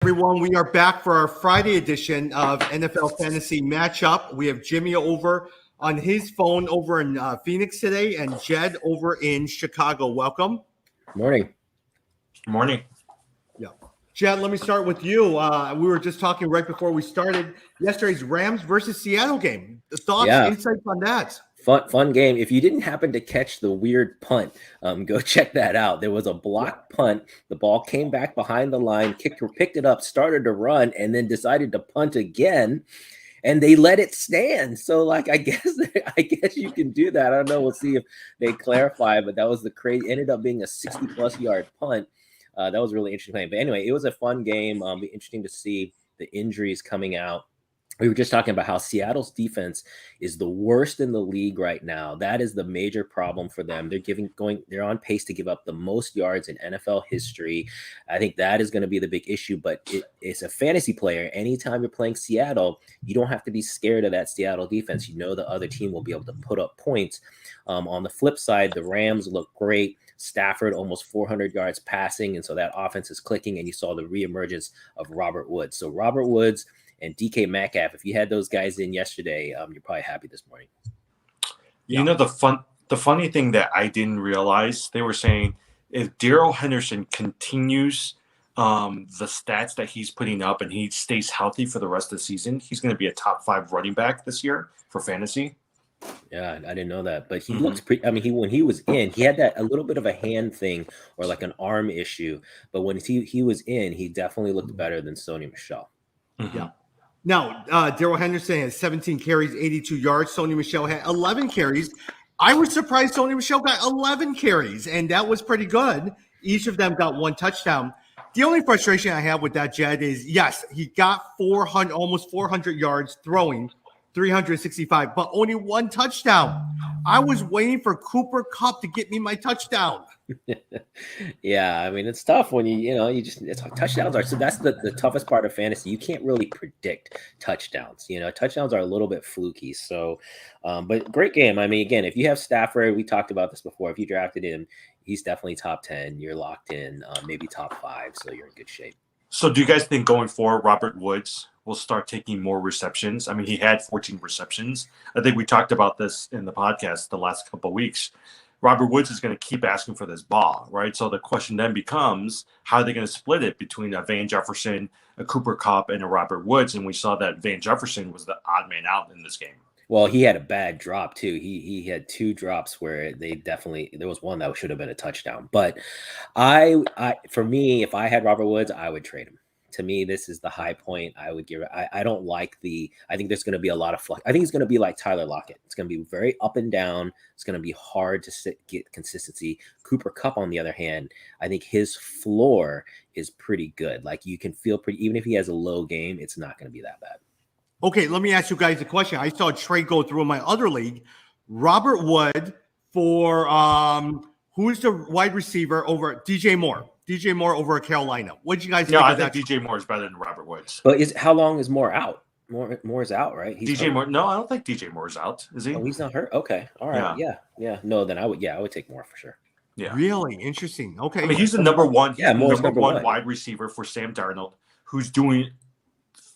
Everyone, we are back for our Friday edition of NFL Fantasy Matchup. We have Jimmy over on his phone over in Phoenix today and Jed over in Chicago. Welcome. Morning. Morning. Yeah. Jed, let me start with you. We were just talking right before we started yesterday's Rams versus Seattle game. The thoughts, insights on that? Fun game. If you didn't happen to catch the weird punt, go check that out. There was a blocked punt. The ball came back behind the line, picked it up, started to run, and then decided to punt again. And they let it stand. So, I guess you can do that. I don't know. We'll see if they clarify. But that was the crazy. Ended up being a 60-plus yard punt. That was really interesting. But anyway, it was a fun game. Be interesting to see the injuries coming out. We were just talking about how Seattle's defense is the worst in the league right now. That is the major problem for them. They're on pace to give up the most yards in NFL history. I think that is going to be the big issue, but it's a fantasy player. Anytime you're playing Seattle, you don't have to be scared of that Seattle defense. You know the other team will be able to put up points. On the flip side, the Rams look great. Stafford almost 400 yards passing, and so that offense is clicking, and you saw the reemergence of Robert Woods. So Robert Woods and DK Metcalf, if you had those guys in yesterday, you're probably happy this morning. You know, the funny thing that I didn't realize, they were saying if Darrell Henderson continues the stats that he's putting up and he stays healthy for the rest of the season, he's going to be a top 5 running back this year for fantasy. Yeah, I didn't know that, but he looks pretty. I mean, when he was in, he had that a little bit of a hand thing or like an arm issue, but when he was in, he definitely looked better than Sony Michel. Yeah. Now, Darrell Henderson has 17 carries, 82 yards. Sony Michel had 11 carries. I was surprised Sony Michel got 11 carries, and that was pretty good. Each of them got 1 touchdown. The only frustration I have with that, Jed, is yes, he got almost 400 yards throwing, 365, but only 1 touchdown. I was waiting for Cooper Kupp to get me my touchdown. Yeah, I mean, it's tough when it's like touchdowns are. So that's the toughest part of fantasy. You can't really predict touchdowns. Touchdowns are a little bit fluky. So, but great game. I mean, again, if you have Stafford, we talked about this before. If you drafted him, he's definitely top 10. You're locked in, maybe top 5. So you're in good shape. So do you guys think going forward, Robert Woods will start taking more receptions? I mean, he had 14 receptions. I think we talked about this in the podcast the last couple of weeks. Robert Woods is going to keep asking for this ball, right? So the question then becomes, how are they going to split it between a Van Jefferson, a Cooper Kupp, and a Robert Woods? And we saw that Van Jefferson was the odd man out in this game. Well, he had a bad drop too. He had 2 drops where there was one that should have been a touchdown. But for me, if I had Robert Woods, I would trade him. To me, this is the high point. I would give. I don't like I think there's going to be a lot of flux. I think it's going to be like Tyler Lockett. It's going to be very up and down. It's going to be hard to get consistency. Cooper Kupp, on the other hand, I think his floor is pretty good. Like you can feel pretty. Even if he has a low game, it's not going to be that bad. Okay, let me ask you guys a question. I saw a trade go through in my other league. Robert Wood for who's the wide receiver over DJ Moore? DJ Moore over at Carolina. What did you guys think? No, I think DJ Moore is better than Robert Woods. But how long is Moore out? Moore's out, right? DJ hurt. Moore. No, I don't think DJ Moore is out. Is he? Oh, he's not hurt. Okay, all right. Yeah. No, then I would take Moore for sure. Yeah. Really interesting. Okay. I mean, he's the number one. Moore's number one wide receiver for Sam Darnold, who's doing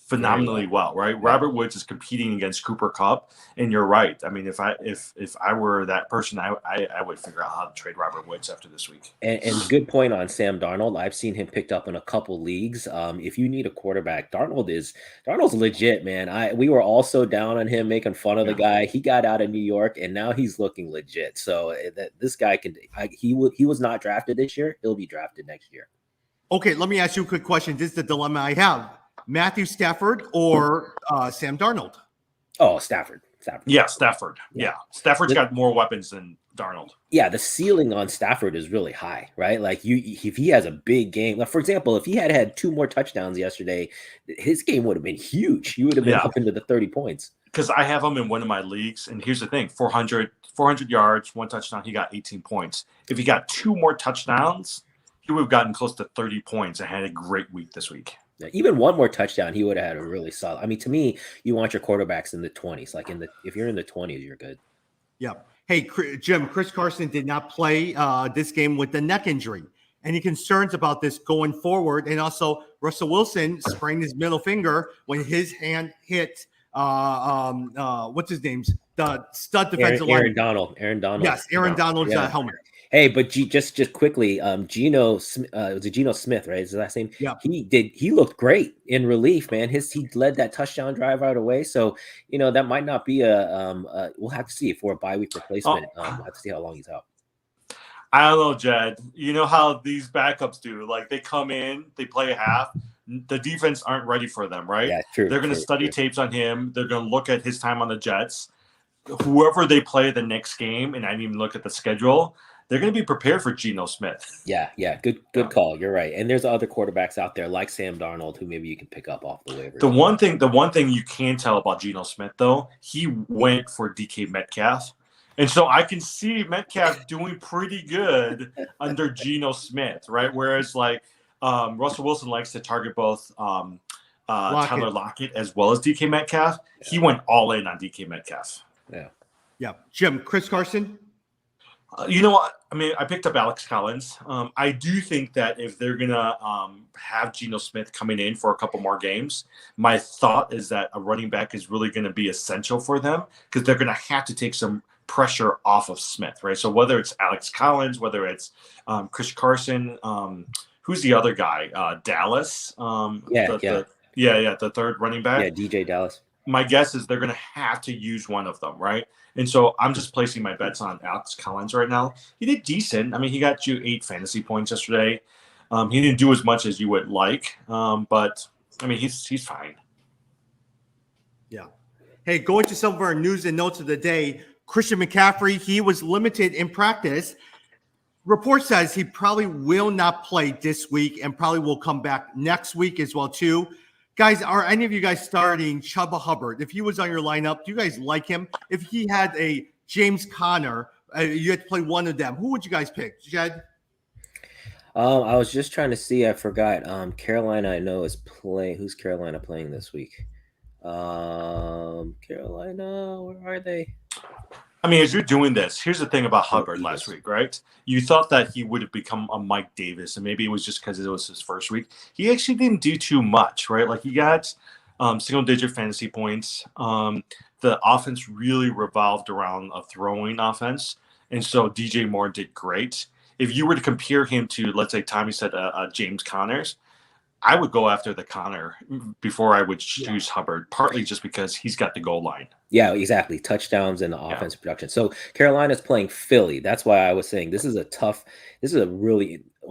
phenomenally well, right? Robert Woods is competing against Cooper Kupp, and you're right. I mean, if I were that person, I would figure out how to trade Robert Woods after this week. And good point on Sam Darnold. I've seen him picked up in a couple leagues. If you need a quarterback, Darnold's legit, man. We were also down on him, making fun of the guy. He got out of New York, and now he's looking legit. So this guy he was not drafted this year. He'll be drafted next year. Okay, let me ask you a quick question. This is the dilemma I have. Matthew Stafford or Sam Darnold? Oh, Stafford. Yeah, Stafford. Yeah. Stafford's got more weapons than Darnold. Yeah, the ceiling on Stafford is really high, right? Like if he has a big game, like for example, if he had 2 more touchdowns yesterday, his game would have been huge. He would have been up into the 30 points. Because I have him in one of my leagues, and here's the thing: 400 yards, 1 touchdown, he got 18 points. If he got 2 more touchdowns, he would have gotten close to 30 points and had a great week this week. Even 1 more touchdown, he would have had a really solid. I mean, to me, you want your quarterbacks in the 20s. Like if you're in the 20s, you're good. Yeah. Hey, Jim, Chris Carson did not play this game with the neck injury. Any concerns about this going forward? And also, Russell Wilson sprained his middle finger when his hand hit what's his name's the stud defensive Aaron lineman. Donald. Yes, Aaron Donald's helmet. Hey, but just quickly, Geno was it Geno Smith, right? Is his last name? Yeah. He looked great in relief, man. He led that touchdown drive right away. So, that might not be we'll have to see for a bye week replacement. We'll have to see how long he's out. I don't know, Jed. You know how these backups do. Like, they come in, they play a half. The defense aren't ready for them, right? Yeah, true. They're going to study tapes on him. They're going to look at his time on the Jets. Whoever they play the next game, and I didn't even look at the schedule, they're going to be prepared for Geno Smith. Yeah. Good call. You're right. And there's other quarterbacks out there like Sam Darnold who maybe you can pick up off the waivers. The one thing you can tell about Geno Smith, though, he went for DK Metcalf. And so I can see Metcalf doing pretty good under Geno Smith, right? Whereas, like, Russell Wilson likes to target both Tyler Lockett as well as DK Metcalf. Yeah. He went all in on DK Metcalf. Yeah. Jim, Chris Carson? You know what? I mean, I picked up Alex Collins. I do think that if they're going to have Geno Smith coming in for a couple more games, my thought is that a running back is really going to be essential for them because they're going to have to take some pressure off of Smith, right? So whether it's Alex Collins, whether it's Chris Carson, who's the other guy? Dallas. The third running back. Yeah, DJ Dallas. My guess is they're going to have to use one of them, right? And so I'm just placing my bets on Alex Collins right now. He did decent. I mean, he got you 8 fantasy points yesterday. He didn't do as much as you would like, but I mean, he's fine. Yeah. Hey, going to some of our news and notes of the day. Christian McCaffrey, he was limited in practice. Report says he probably will not play this week and probably will come back next week as well, too. Guys, are any of you guys starting Chuba Hubbard? If he was on your lineup, do you guys like him? If he had a James Conner, you had to play one of them. Who would you guys pick, Jed? I was just trying to see. I forgot. Carolina, I know, is playing. Who's Carolina playing this week? Carolina, where are they? I mean, as you're doing this, here's the thing about Hubbard last week, right? You thought that he would have become a Mike Davis, and maybe it was just because it was his first week. He actually didn't do too much, right? Like, he got single-digit fantasy points. The offense really revolved around a throwing offense, and so DJ Moore did great. If you were to compare him to, let's say, Tommy said, James Connors, I would go after the Connor before I would choose Hubbard, partly just because he's got the goal line. Yeah, exactly. Touchdowns and the offensive production. So Carolina's playing Philly. That's why I was saying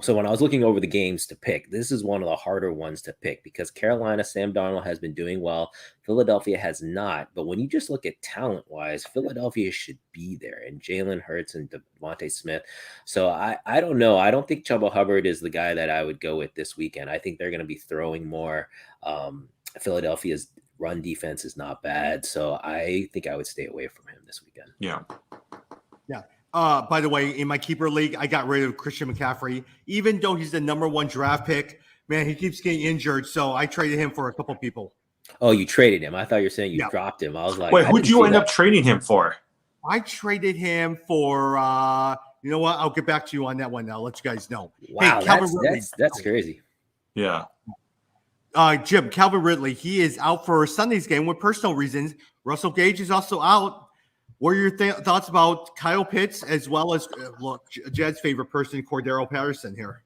so when I was looking over the games to pick, this is one of the harder ones to pick because Carolina, Sam Darnold has been doing well. Philadelphia has not. But when you just look at talent-wise, Philadelphia should be there. And Jalen Hurts and Devontae Smith. So I don't know. I don't think Chuba Hubbard is the guy that I would go with this weekend. I think they're going to be throwing more. Philadelphia's run defense is not bad. So I think I would stay away from him this weekend. Yeah. By the way, in my keeper league, I got rid of Christian McCaffrey. Even though he's the number 1 draft pick, man, he keeps getting injured. So I traded him for a couple people. Oh, you traded him. I thought you were saying you dropped him. I was like, wait, who'd you end up trading him for? I traded him for, you know what? I'll get back to you on that one. I'll let you guys know. Wow, hey, Calvin that's crazy. Yeah. Jim, Calvin Ridley, he is out for Sunday's game with personal reasons. Russell Gage is also out. What are your thoughts about Kyle Pitts as well as, Jed's favorite person, Cordero Patterson here?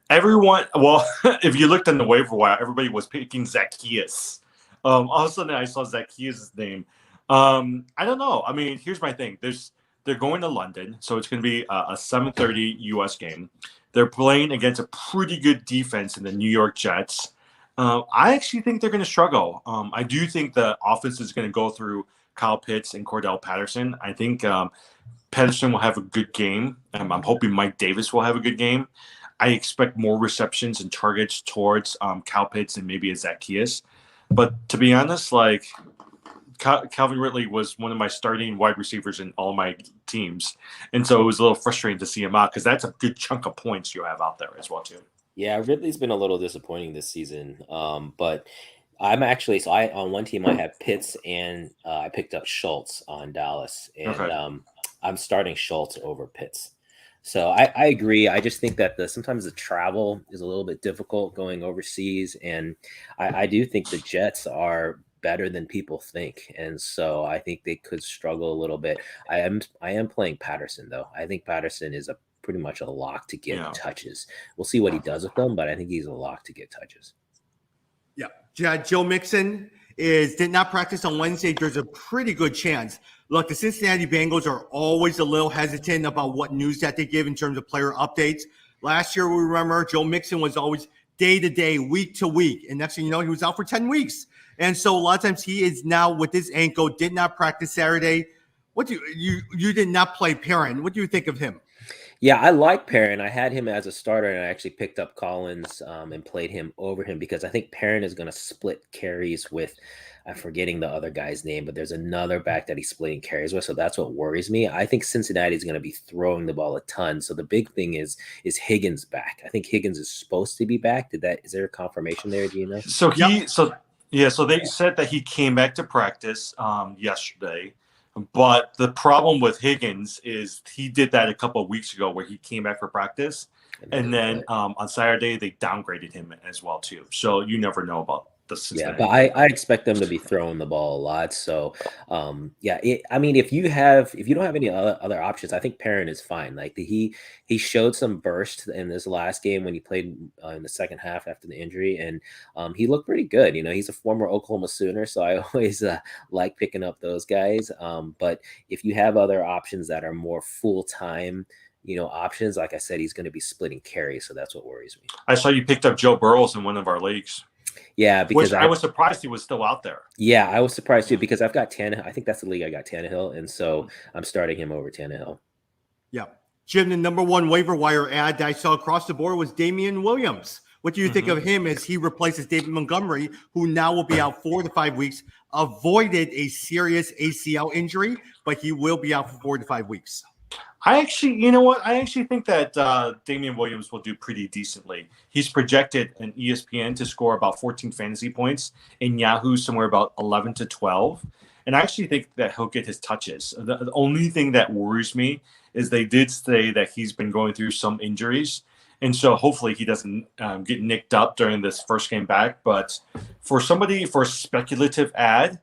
Everyone, well, if you looked on the waiver wire, everybody was picking Zacchaeus. All of a sudden, I saw Zacchaeus' name. I don't know. I mean, here's my thing. They're going to London, so it's going to be a 7:30 U.S. game. They're playing against a pretty good defense in the New York Jets. I actually think they're going to struggle. I do think the offense is going to go through Kyle Pitts and Cordell Patterson. I think Patterson will have a good game. I'm hoping Mike Davis will have a good game. I expect more receptions and targets towards Kyle Pitts and maybe a Zacchaeus. But to be honest, like, Calvin Ridley was one of my starting wide receivers in all my teams. And so it was a little frustrating to see him out because that's a good chunk of points you have out there as well, too. Yeah, Ridley's been a little disappointing this season. But I'm actually, on one team I have Pitts and I picked up Schultz on Dallas. And I'm starting Schultz over Pitts. So I agree. I just think that sometimes the travel is a little bit difficult going overseas, and I do think the Jets are better than people think, and so I think they could struggle a little bit. I am playing Patterson though. I think Patterson is pretty much a lock to get touches. We'll see what he does with them, but I think he's a lock to get touches. Yeah, Joe Mixon did not practice on Wednesday. There's a pretty good chance. Look, the Cincinnati Bengals are always a little hesitant about what news that they give in terms of player updates. Last year, we remember Joe Mixon was always day to day, week to week, and next thing you know, he was out for 10 weeks. And so a lot of times he is now with his ankle, did not practice Saturday. What do you did not play Perrin? What do you think of him? Yeah, I like Perrin. I had him as a starter, and I actually picked up Collins and played him over him because I think Perrin is going to split carries with, I'm forgetting the other guy's name, but there's another back that he's splitting carries with, so that's what worries me. I think Cincinnati is going to be throwing the ball a ton, so the big thing is Higgins back? I think Higgins is supposed to be back. Is there a confirmation there? Do you know? So they said that he came back to practice yesterday. But the problem with Higgins is he did that a couple of weeks ago where he came back for practice. And then on Saturday, they downgraded him as well, too. So you never know about the Cincinnati. Yeah, but I expect them to be throwing the ball a lot. So, if you don't have any other options, I think Perrin is fine. Like he showed some burst in this last game when he played in the second half after the injury, and he looked pretty good. You know, he's a former Oklahoma Sooner, so I always like picking up those guys. But if you have other options that are more full-time, options, like I said, he's going to be splitting carries, so that's what worries me. I saw you picked up Joe Burrows in one of our leagues. Yeah, because I was surprised he was still out there. Yeah, I was surprised too because I've got Tannehill. I think that's the league I got Tannehill, and so I'm starting him over Tannehill. Yeah. Jim, the number one waiver wire ad I saw across the board was Damian Williams. What do you think of him as he replaces David Montgomery, who now will be out 4 to 5 weeks, avoided a serious ACL injury, but he will be out for 4 to 5 weeks? I actually think that Damian Williams will do pretty decently. He's projected in ESPN to score about 14 fantasy points, in Yahoo somewhere about 11 to 12. And I actually think that he'll get his touches. The only thing that worries me is they did say that he's been going through some injuries. And so hopefully he doesn't get nicked up during this first game back. But for a speculative ad,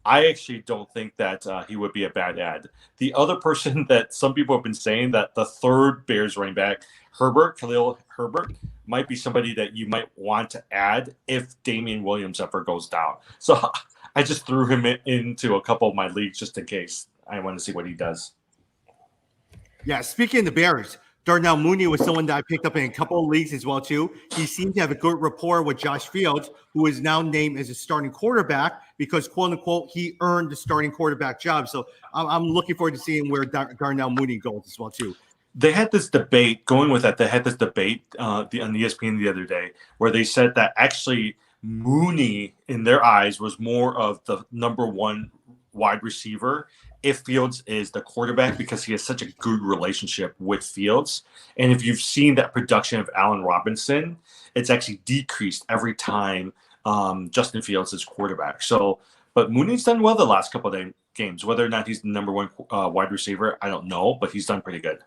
I actually don't think that he would be a bad ad. The other person that some people have been saying that the third Bears running back, Khalil Herbert, might be somebody that you might want to add if Damian Williams ever goes down. So I just threw him into a couple of my leagues just in case. I want to see what he does. Yeah, speaking of the Bears, Darnell Mooney was someone that I picked up in a couple of leagues as well, too. He seemed to have a good rapport with Josh Fields, who is now named as a starting quarterback because, quote unquote, he earned the starting quarterback job. So I'm looking forward to seeing where Darnell Mooney goes as well, too. They had this debate on ESPN the other day where they said that actually Mooney, in their eyes, was more of the number one wide receiver if Fields is the quarterback because he has such a good relationship with Fields. And if you've seen that production of Allen Robinson, it's actually decreased every time Justin Fields is quarterback. So, but Mooney's done well the last couple of games. Whether or not he's the number one wide receiver, I don't know, but he's done pretty good.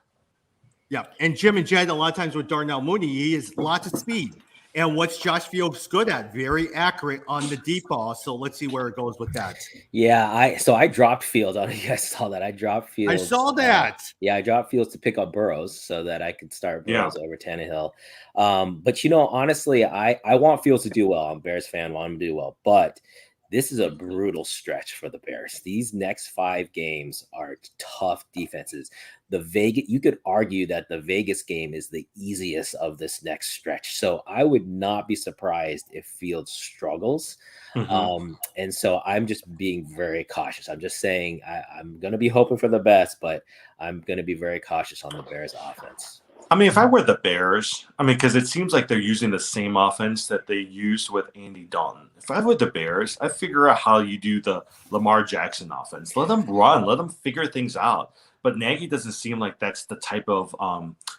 Yeah, and Jim and Jed, a lot of times with Darnell Mooney, he has lots of speed. And what's Josh Fields good at? Very accurate on the deep ball. So let's see where it goes with that. Yeah, I dropped Fields. I don't know if you guys saw that. I dropped Fields. I saw that. I dropped Fields to pick up Burrows so that I could start Burrows over Tannehill. But honestly, I want Fields to do well. I'm a Bears fan, want him to do well. But this is a brutal stretch for the Bears. These next 5 games are tough defenses. You could argue that the Vegas game is the easiest of this next stretch. So I would not be surprised if Fields struggles. And so I'm just being very cautious. I'm just saying I'm going to be hoping for the best, but I'm going to be very cautious on the Bears offense. I mean, if I were the Bears, because it seems like they're using the same offense that they used with Andy Dalton. If I were the Bears, I'd figure out how you do the Lamar Jackson offense. Let them run. Let them figure things out. But Nagy doesn't seem like that's the type of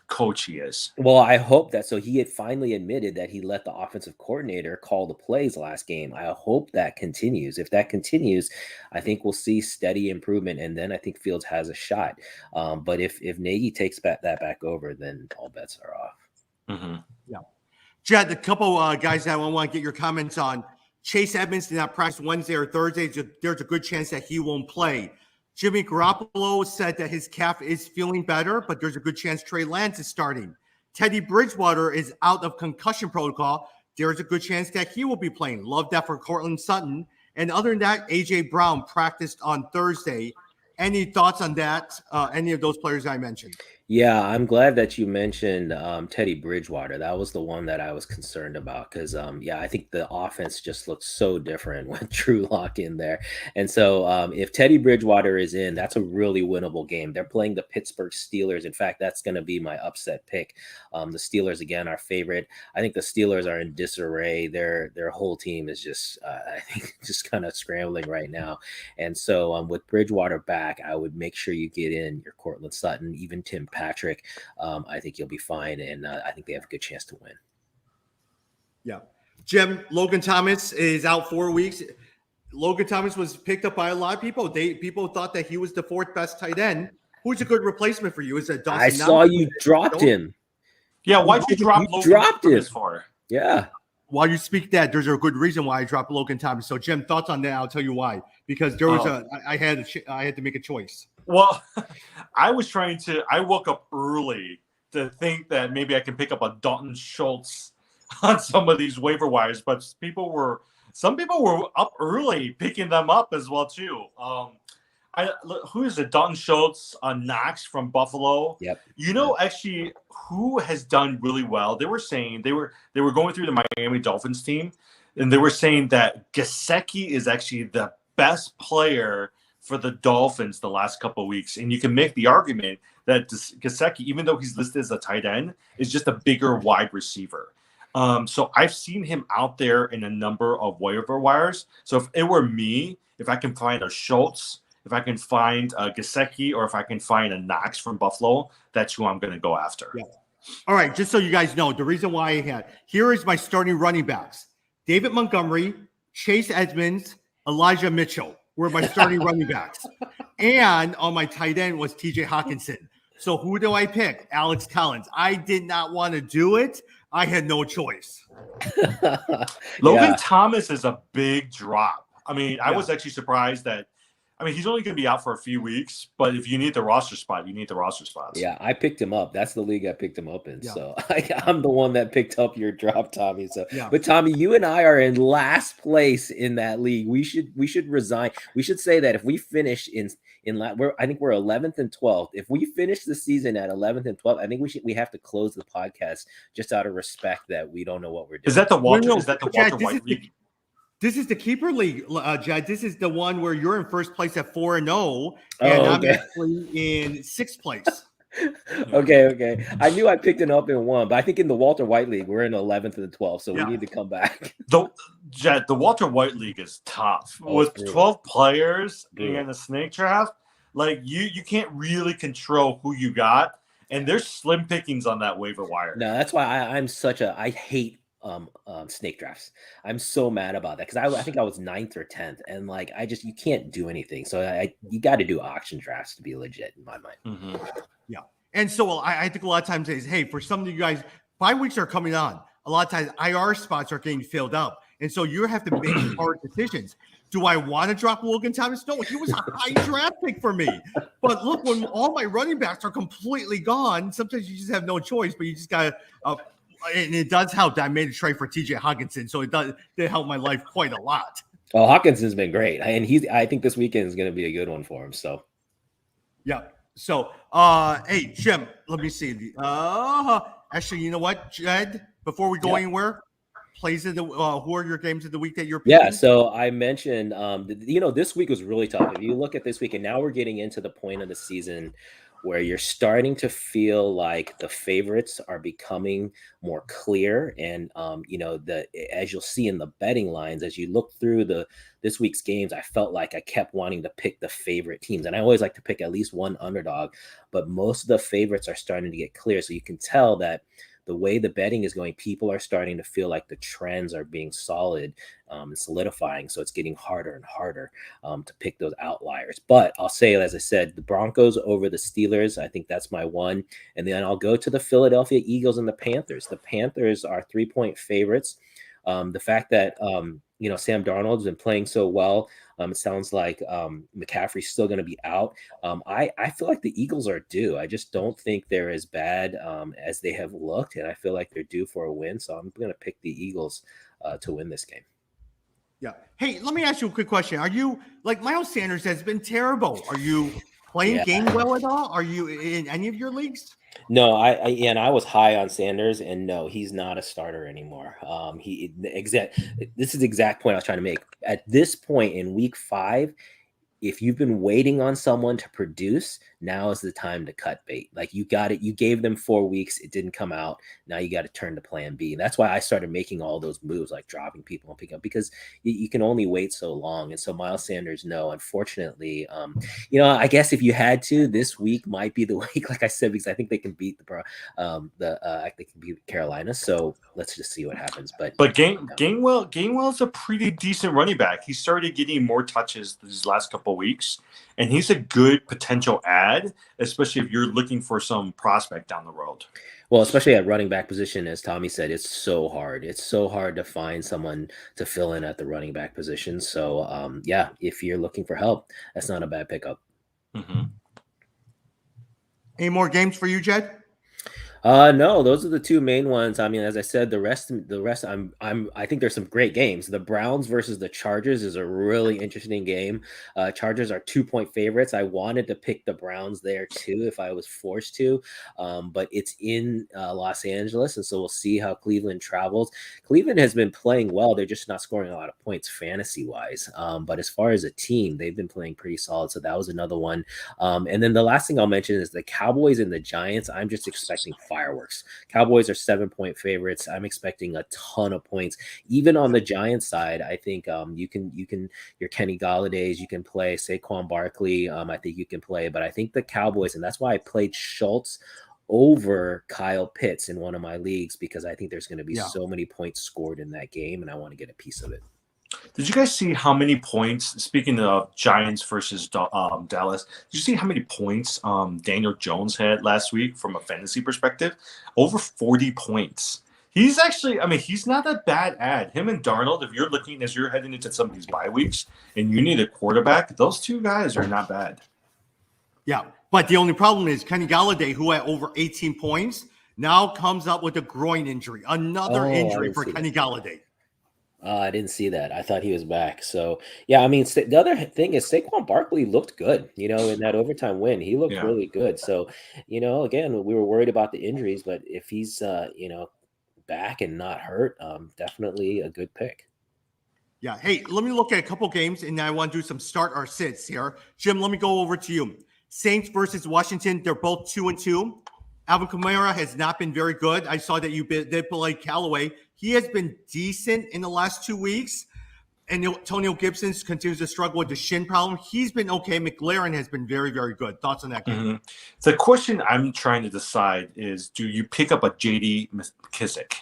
coach he is. Well, I hope that. So he had finally admitted that he let the offensive coordinator call the plays last game. I hope that continues. If that continues, I think we'll see steady improvement, and then I think Fields has a shot. But if Nagy takes that back over, then all bets are off. Mm-hmm. Yeah. Jed, a couple guys that I want to get your comments on. Chase Edmonds did not practice Wednesday or Thursday. There's a good chance that he won't play. Jimmy Garoppolo said that his calf is feeling better, but there's a good chance Trey Lance is starting. Teddy Bridgewater is out of concussion protocol. There's a good chance that he will be playing. Love that for Cortland Sutton. And other than that, A.J. Brown practiced on Thursday. Any thoughts on that? Any of those players I mentioned? Yeah, I'm glad that you mentioned Teddy Bridgewater. That was the one that I was concerned about because, I think the offense just looks so different with Drew Lock in there. And so if Teddy Bridgewater is in, that's a really winnable game. They're playing the Pittsburgh Steelers. In fact, that's going to be my upset pick. The Steelers, again, our favorite. I think the Steelers are in disarray. Their whole team is just, I think, just kind of scrambling right now. And so with Bridgewater back, I would make sure you get in your Cortland Sutton, even Tim Patrick. I think you'll be fine, and I think they have a good chance to win. Yeah. Jim, Logan Thomas is out 4 weeks. Logan Thomas was picked up by a lot of people. People thought that he was the fourth best tight end. Who's a good replacement for you? Is it Dawson? I saw you dropped him. Yeah, why'd you drop You Logan dropped Thomas him. for? Yeah. While you speak that, there's a good reason why I dropped Logan Thomas. So, Jim, thoughts on that? I'll tell you why. Because there was I had to make a choice. Well, I woke up early to think that maybe I can pick up a Dalton Schultz on some of these waiver wires, but some people were up early picking them up as well too. Who is it? Dalton Schultz, Knox from Buffalo. Yep. Actually, who has done really well? They were saying they were going through the Miami Dolphins team, and they were saying that Gesicki is actually the best player for the Dolphins the last couple of weeks. And you can make the argument that Gesicki, even though he's listed as a tight end, is just a bigger wide receiver. So I've seen him out there in a number of waiver wires. So if it were me, if I can find a Schultz, if I can find a Gesicki, or if I can find a Knox from Buffalo, that's who I'm going to go after. Yeah. All right, just so you guys know, the reason why here is my starting running backs. David Montgomery, Chase Edmonds, Elijah Mitchell were my starting running backs. And on my tight end was TJ Hawkinson. So who do I pick? Alex Collins. I did not want to do it. I had no choice. Logan Thomas is a big drop. I mean, I was actually surprised that he's only going to be out for a few weeks, but if you need the roster spot, you need the roster spots. Yeah, I picked him up. That's the league I picked him up in. Yeah. So I'm the one that picked up your drop, Tommy. So, yeah. But Tommy, you and I are in last place in that league. We should resign. We should say that if we finish I think we're 11th and 12th. If we finish the season at 11th and 12th, I think we have to close the podcast just out of respect that we don't know what we're doing. Is that the Walter White league? This is the keeper league, Jed. This is the one where you're in first place at 4-0, and I'm actually in sixth place. Okay. I knew I picked it up in one, but I think in the Walter White league, we're in 11th and 12th, so we need to come back. The Walter White league is tough. With 12 players and a snake draft, like you can't really control who you got, and there's slim pickings on that waiver wire. No, that's why I hate snake drafts. I'm so mad about that because I think I was 9th or 10th, and you can't do anything. So you got to do auction drafts to be legit in my mind. Mm-hmm. Yeah, and so I think a lot of times is, hey, for some of you guys, 5 weeks are coming on. A lot of times IR spots are getting filled up, and so you have to make hard decisions. Do I want to drop Logan Thomas? No, he was a high draft pick for me. But look, when all my running backs are completely gone, sometimes you just have no choice. But you just got to. And it does help that I made a trade for TJ Hawkinson, so it did help my life quite a lot. Oh, Hawkinson's been great, and I think this weekend is going to be a good one for him. So, yeah. So, hey, Jim, let me see. Actually, you know what, Jed? Before we go anywhere, plays of the who are your games of the week that you're picking? Yeah, so I mentioned, this week was really tough. If you look at this week, and now we're getting into the point of the season where you're starting to feel like the favorites are becoming more clear. And, as you'll see in the betting lines, as you look through this week's games, I felt like I kept wanting to pick the favorite teams. And I always like to pick at least one underdog, but most of the favorites are starting to get clear. So you can tell that the way the betting is going, people are starting to feel like the trends are being solid and solidifying. So it's getting harder and harder to pick those outliers. But I'll say, as I said, the Broncos over the Steelers, I think that's my one. And then I'll go to the Philadelphia Eagles and the Panthers. The Panthers are 3-point favorites. The fact that, Sam Darnold's been playing so well, it sounds like McCaffrey's still going to be out. I feel like the Eagles are due. I just don't think they're as bad as they have looked, and I feel like they're due for a win. So I'm going to pick the Eagles to win this game. Yeah. Hey, let me ask you a quick question. Are you like Miles Sanders has been terrible? Are you playing Gainwell at all? Are you in any of your leagues? No, I was high on Sanders, and no, he's not a starter anymore. This is the exact point I was trying to make. At this point in week 5, if you've been waiting on someone to produce, now is the time to cut bait. Like you got it. You gave them 4 weeks. It didn't come out. Now you got to turn to plan B. And that's why I started making all those moves, like dropping people and picking up, because you can only wait so long. And so Miles Sanders, no, unfortunately, I guess if you had to, this week might be the week, like I said, because I think they can beat they can beat Carolina. So let's just see what happens. But Gainwell's a pretty decent running back. He started getting more touches these last couple of weeks, and he's a good potential ad, especially if you're looking for some prospect down the road. Well, especially at running back position, as Tommy said, it's so hard. It's so hard to find someone to fill in at the running back position. So, if you're looking for help, that's not a bad pickup. Mm-hmm. Any more games for you, Jed? No, those are the two main ones. I mean, as I said, the rest, I think there's some great games. The Browns versus the Chargers is a really interesting game. Chargers are 2-point favorites. I wanted to pick the Browns there too, if I was forced to, but it's in Los Angeles. And so we'll see how Cleveland travels. Cleveland has been playing well. They're just not scoring a lot of points fantasy wise. But as far as a team, they've been playing pretty solid. So that was another one. And then the last thing I'll mention is the Cowboys and the Giants. I'm just expecting fireworks. Cowboys are 7-point favorites. I'm expecting a ton of points. Even on the Giants side, I think you can your Kenny Gallaudet, you can play Saquon Barkley. I think you can play, but I think the Cowboys, and that's why I played Schultz over Kyle Pitts in one of my leagues, because I think there's going to be so many points scored in that game, and I want to get a piece of it. Did you guys see how many points, speaking of Giants versus Dallas, did you see how many points Daniel Jones had last week from a fantasy perspective? Over 40 points. He's actually, he's not a bad ad. Him and Darnold, if you're looking as you're heading into some of these bye weeks and you need a quarterback, those two guys are not bad. Yeah, but the only problem is Kenny Gallaudet, who had over 18 points, now comes up with a groin injury. Another injury for Kenny Gallaudet. I didn't see that. I thought he was back. So, the other thing is Saquon Barkley looked good, in that overtime win. He looked really good. So, again, we were worried about the injuries, but if he's, back and not hurt, definitely a good pick. Yeah. Hey, let me look at a couple games, and I want to do some start or sits here. Jim, let me go over to you. Saints versus Washington. They're both 2-2. Alvin Kamara has not been very good. I saw that you did play Callaway. He has been decent in the last 2 weeks. And Antonio Gibson continues to struggle with the shin problem. He's been okay. McLaren has been very, very good. Thoughts on that game? Mm-hmm. The question I'm trying to decide is, do you pick up a J.D. McKissick?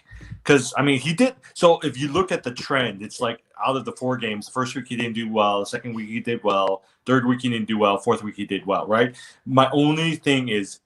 Because, he did. So if you look at the trend, it's like out of the 4 games, first week he didn't do well. The second week he did well. Third week he didn't do well. Fourth week he did well, right? My only thing is,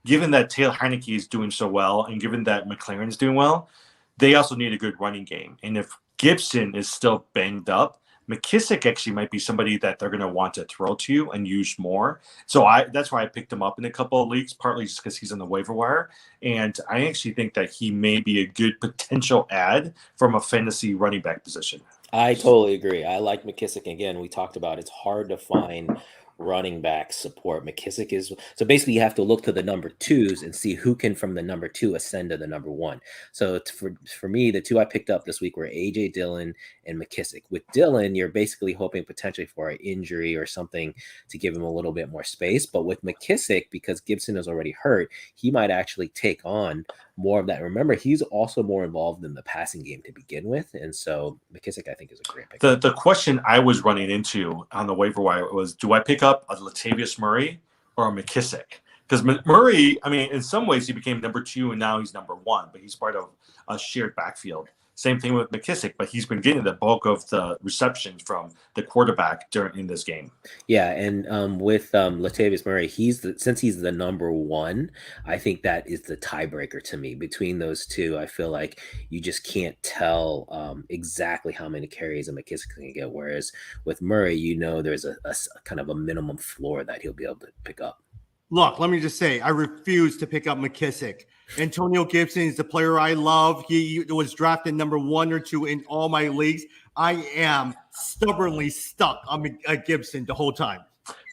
given that Taylor Heineke is doing so well and given that McLaren's doing well, they also need a good running game. And if Gibson is still banged up, McKissick actually might be somebody that they're going to want to throw to you and use more. So that's why I picked him up in a couple of leagues, partly just because he's on the waiver wire. And I actually think that he may be a good potential ad from a fantasy running back position. I totally agree. I like McKissick. Again, we talked about it's hard to find running back support. McKissick is so basically you have to look to the number twos and see who can from the number two ascend to the number one. So it's for me, the two I picked up this week were AJ Dillon and McKissick. With Dillon, you're basically hoping potentially for an injury or something to give him a little bit more space. But with McKissick, because Gibson is already hurt, he might actually take on more of that. Remember, he's also more involved in the passing game to begin with. And so McKissick, I think, is a great pick. The question I was running into on the waiver wire was, do I pick up a Latavius Murray or a McKissick? Because Murray, I mean, in some ways he became number 2 and now he's number 1, but he's part of a shared backfield. Same thing with McKissick, but he's been getting the bulk of the receptions from the quarterback in this game. Yeah, and with Latavius Murray, since he's the number 1, I think that is the tiebreaker to me. Between those two, I feel like you just can't tell exactly how many carries a McKissick can get. Whereas with Murray, there's a kind of a minimum floor that he'll be able to pick up. Look, let me just say, I refuse to pick up McKissick. Antonio Gibson is the player I love. He was drafted number 1 or 2 in all my leagues. I am stubbornly stuck on Gibson the whole time.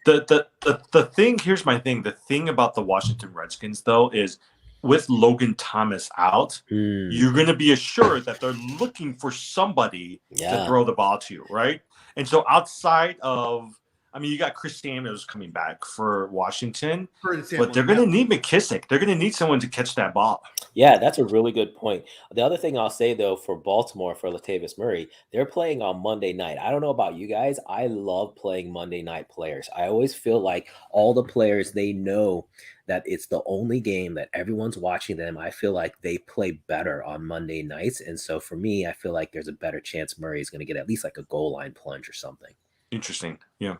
The thing, here's my thing. The thing about the Washington Redskins, though, is with Logan Thomas out, you're going to be assured that they're looking for somebody to throw the ball to, right? And so outside of, I mean, you got Chris Samuels coming back for Washington, but they're going to need McKissick. They're going to need someone to catch that ball. Yeah, that's a really good point. The other thing I'll say, though, for Baltimore, for Latavius Murray, they're playing on Monday night. I don't know about you guys. I love playing Monday night players. I always feel like all the players, they know that it's the only game that everyone's watching them. I feel like they play better on Monday nights. And so for me, I feel like there's a better chance Murray is going to get at least like a goal line plunge or something. Interesting. Yeah.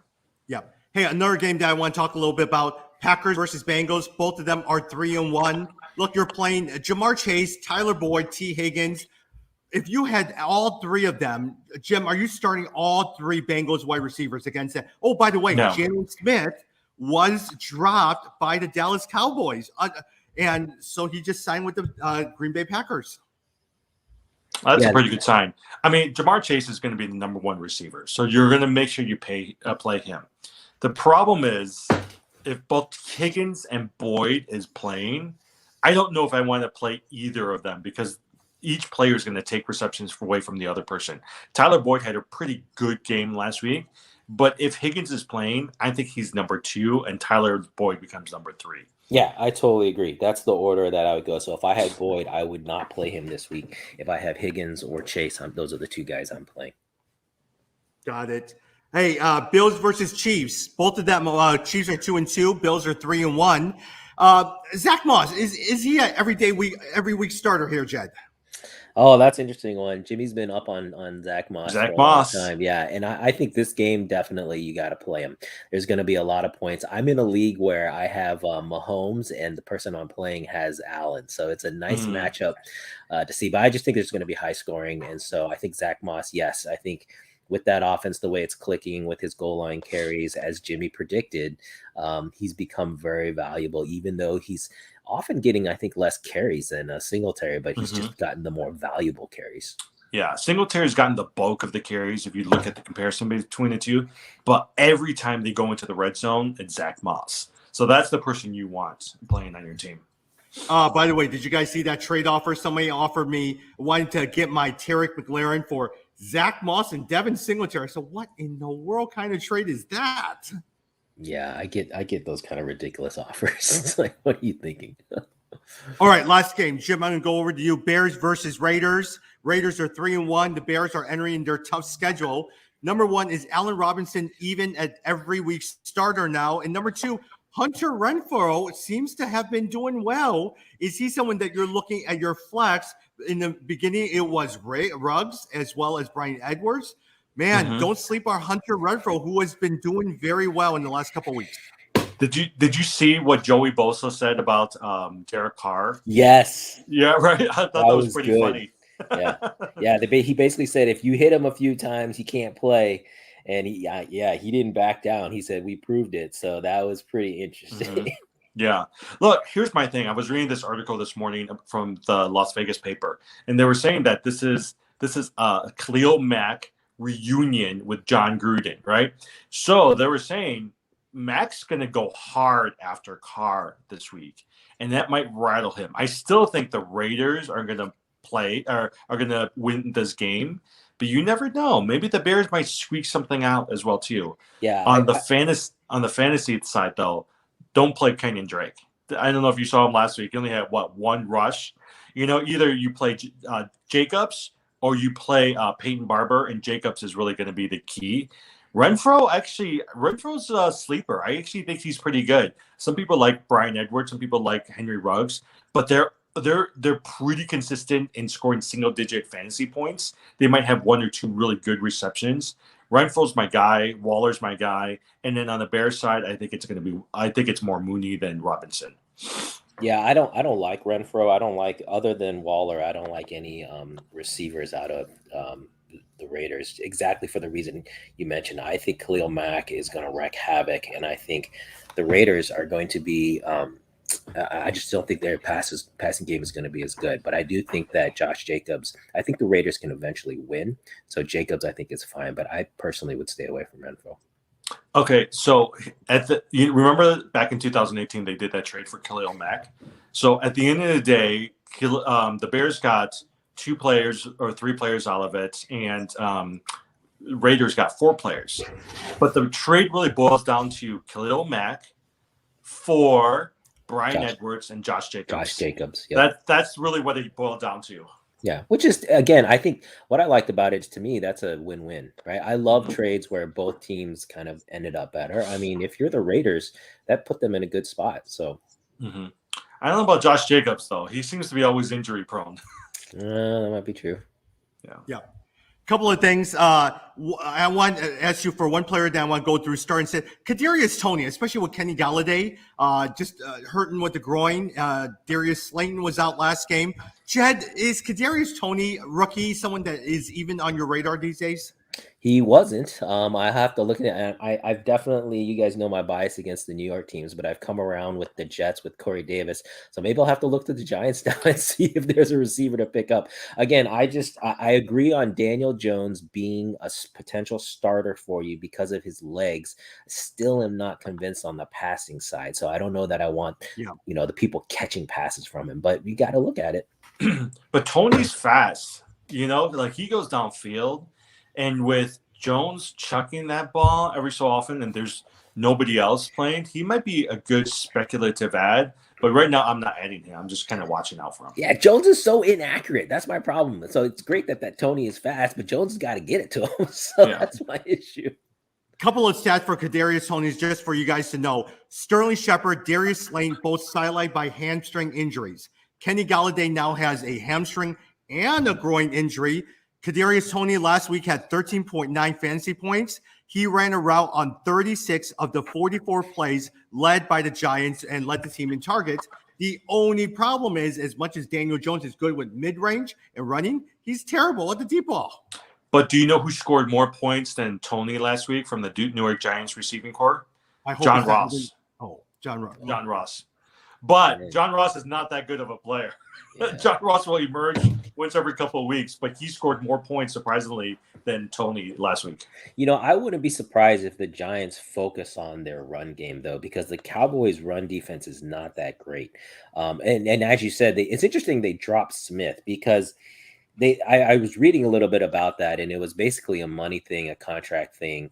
Yeah. Hey, another game that I want to talk a little bit about, Packers versus Bangos. Both of them are 3-1. Look, you're playing Jamar Chase, Tyler Boyd, T. Higgins. If you had all three of them, Jim, are you starting all 3 Bengals wide receivers against that? Oh, by the way, No. Jalen Smith was dropped by the Dallas Cowboys. And so he just signed with the Green Bay Packers. That's a pretty good sign. I mean, Jamar Chase is going to be the number 1 receiver, so you're going to make sure you play him. The problem is, if both Higgins and Boyd is playing, I don't know if I want to play either of them because each player is going to take receptions away from the other person. Tyler Boyd had a pretty good game last week, but if Higgins is playing, I think he's number 2, and Tyler Boyd becomes number 3. Yeah, I totally agree. That's the order that I would go. So if I had Boyd, I would not play him this week. If I have Higgins or Chase, those are the 2 guys I'm playing. Got it. Hey, Bills versus Chiefs. Both of them, Chiefs are 2-2. Bills are 3-1. Zach Moss, is he a every week starter here, Jed? Oh, that's an interesting one. Jimmy's been up on Zach Moss for a long time. Yeah, and I think this game, definitely you got to play him. There's going to be a lot of points. I'm in a league where I have Mahomes, and the person I'm playing has Allen. So it's a nice matchup to see. But I just think there's going to be high scoring. And so I think Zach Moss, yes, I think with that offense, the way it's clicking with his goal line carries, as Jimmy predicted, he's become very valuable, even though he's often getting, I think, less carries than Singletary, but he's just gotten the more valuable carries. Yeah, Singletary's gotten the bulk of the carries if you look at the comparison between the two, but every time they go into the red zone, it's Zach Moss. So that's the person you want playing on your team. By the way, did you guys see that trade offer? Somebody offered me, wanting to get my Tarek McLaren for Zach Moss and Devin Singletary. So what in the world kind of trade is that? Yeah, I get those kind of ridiculous offers. It's like, what are you thinking? All right, last game. Jim, I'm going to go over to you. Bears versus Raiders. Raiders are 3-1. The Bears are entering their tough schedule. Number 1 is Allen Robinson, even at every week starter now. And number 2, Hunter Renfrow seems to have been doing well. Is he someone that you're looking at your flex? In the beginning, it was Ruggs as well as Brian Edwards. Man, don't sleep on Hunter Renfrow, who has been doing very well in the last couple of weeks. Did you see what Joey Bosa said about Derek Carr? Yes. Yeah, right. I thought that was pretty funny. Yeah. He basically said if you hit him a few times, he can't play. And he didn't back down. He said we proved it. So that was pretty interesting. Yeah. Look, here's my thing. I was reading this article this morning from the Las Vegas paper, and they were saying that this is a Khalil Mack reunion with John Gruden, right? So they were saying Mac's going to go hard after Carr this week, and that might rattle him. I still think the Raiders are going to play or are going to win this game, but you never know. Maybe the Bears might squeak something out as well too. Yeah. On the fantasy side, though, don't play Kenyon Drake. I don't know if you saw him last week. He only had one rush. Either you play Jacobs or you play Peyton Barber, and Jacobs is really going to be the key. Renfro's a sleeper. I actually think he's pretty good. Some people like Brian Edwards, some people like Henry Ruggs, but they're pretty consistent in scoring single-digit fantasy points. They might have one or two really good receptions. Renfro's my guy. Waller's my guy. And then on the Bears side, I think it's more Mooney than Robinson. Yeah, I don't like Renfro. I don't like, other than Waller, I don't like any receivers out of the Raiders, exactly for the reason you mentioned. I think Khalil Mack is going to wreak havoc, and I think the Raiders are going to be I just don't think their passing game is going to be as good. But I do think that Josh Jacobs, I think the Raiders can eventually win. So Jacobs, I think, is fine, but I personally would stay away from Renfro. Okay, so you remember back in 2018 they did that trade for Khalil Mack. So at the end of the day, the Bears got 2 players or 3 players out of it, and Raiders got 4 players. But the trade really boils down to Khalil Mack for Brian Edwards and Josh Jacobs. Yep. That's really what it boiled down to. Yeah, which is, again, I think what I liked about it is, to me, that's a win-win, right? I love trades where both teams kind of ended up better. I mean, if you're the Raiders, that put them in a good spot. So, I don't know about Josh Jacobs, though. He seems to be always injury prone. That might be true. Yeah. Couple of things. I want to ask you for one player that I want to go through. Start and say Kadarius Toney, especially with Kenny Gallaudet, just hurting with the groin. Darius Slayton was out last game. Jed, is Kadarius Toney, rookie, someone that is even on your radar these days? He wasn't. I have to look at it. I've definitely, you guys know my bias against the New York teams, but I've come around with the Jets with Corey Davis. So maybe I'll have to look to the Giants now and see if there's a receiver to pick up. Again, I agree on Daniel Jones being a potential starter for you because of his legs. Still am not convinced on the passing side. So I don't know that I want, the people catching passes from him, but you got to look at it. But Tony's fast, he goes downfield. And with Jones chucking that ball every so often and there's nobody else playing, he might be a good speculative ad. But right now, I'm not adding him. I'm just kind of watching out for him. Yeah, Jones is so inaccurate. That's my problem. So it's great that Tony is fast, but Jones has got to get it to him. So that's my issue. Couple of stats for Kadarius Toney, just for you guys to know. Sterling Shepard, Darius Slayton, both sidelined by hamstring injuries. Kenny Gallaudet now has a hamstring and a groin injury. Kadarius Toney last week had 13.9 fantasy points. He ran a route on 36 of the 44 plays led by the Giants and led the team in targets. The only problem is, as much as Daniel Jones is good with mid-range and running, he's terrible at the deep ball. But do you know who scored more points than Toney last week from the New York Giants receiving corps? John Ross. John Ross. But John Ross is not that good of a player. Yeah. John Ross will emerge once every couple of weeks, but he scored more points, surprisingly, than Toney last week. I wouldn't be surprised if the Giants focus on their run game, though, because the Cowboys' run defense is not that great. And as you said, it's interesting they dropped Smith because I was reading a little bit about that, and it was basically a money thing, a contract thing.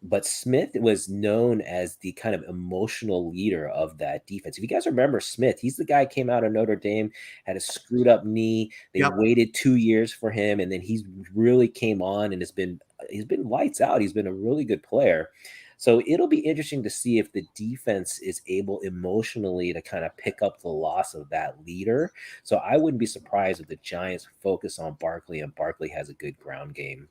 But Smith was known as the kind of emotional leader of that defense. If you guys remember Smith, he's the guy who came out of Notre Dame, had a screwed up knee. They waited 2 years for him, and then he really came on and he's been lights out. He's been a really good player. So it'll be interesting to see if the defense is able emotionally to kind of pick up the loss of that leader. So I wouldn't be surprised if the Giants focus on Barkley, and Barkley has a good ground game